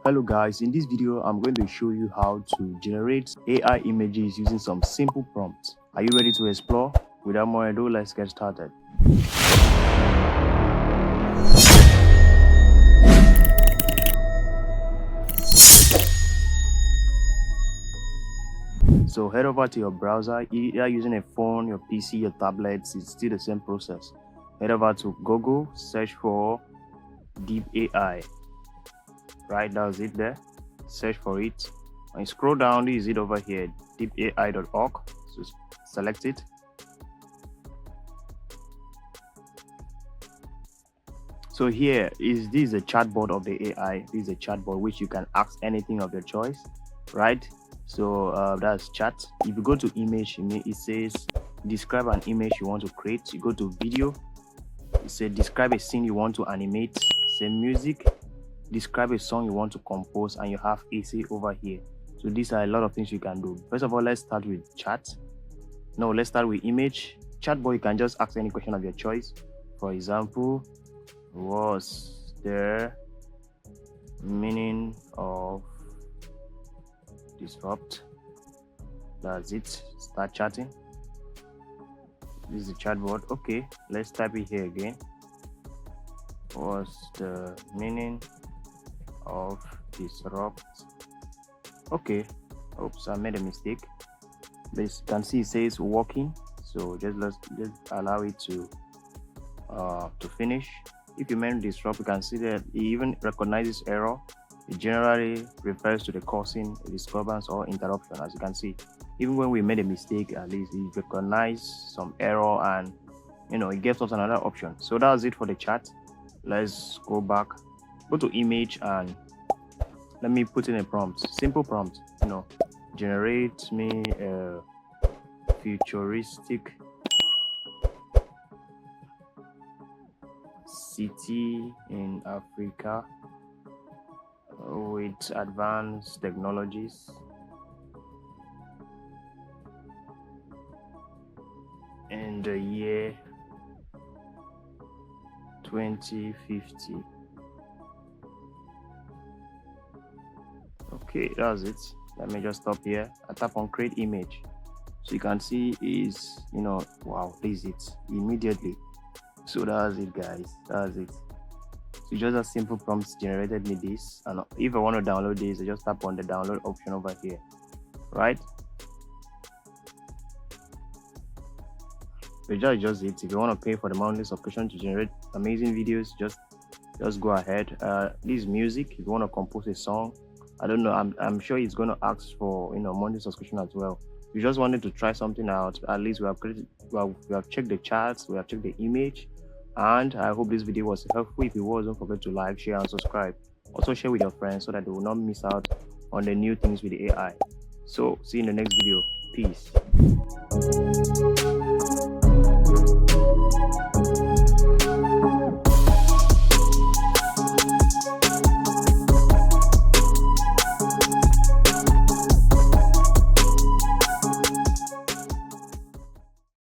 Hello guys, in this video I'm going to show you how to generate AI images using some simple prompts. Are you ready to explore? Without more ado, let's get started. So head over to your browser, either using a phone, your PC, your tablets, it's still the same process. Head over to Google, search for Deep AI. Right, that's it there. Search for it. When you scroll down, this is it over here, deepai.org. So select it. So here is this a chatbot of the AI. This is a chatbot which you can ask anything of your choice, right? So that's chat. If you go to image, it says describe an image you want to create. You go to video, it says describe a scene you want to animate. Say music, describe a song you want to compose, and you have essay over here. So these are a lot of things you can do. First of all, let's start with chat. No, let's start with image. Chatbot, you can just ask any question of your choice. For example, was there meaning of disrupt? That's it. Start chatting. This is the chatbot. Okay, let's type it here again. What's the meaning of disrupt? Okay, oops, I made a mistake. This you can see it says working, so just allow it to finish. If you meant disrupt, you can see that it even recognizes error. It generally refers to the causing a disturbance or interruption. As you can see, even when we made a mistake, at least it recognized some error and it gives us another option. So that's it for the chat. Let's go back, go to image, and let me put in a prompt, simple prompt, generate me a futuristic city in Africa with advanced technologies in the year 2050. Okay, that's it. Let me just stop here. I tap on create image, so you can see is wow, this is it immediately. So that's it, guys. That's it. So just a simple prompts generated me this, and if I want to download this, I just tap on the download option over here, right? So just it. If you want to pay for the monthly subscription to generate amazing videos, just go ahead. This music, if you want to compose a song, I don't know, I'm sure it's going to ask for monthly subscription as well. We just wanted to try something out. At least we have checked the charts, we have checked the image, and I hope this video was helpful. If it was, don't forget to like, share, and subscribe. Also share with your friends so that they will not miss out on the new things with the AI. So see you in the next video. Peace.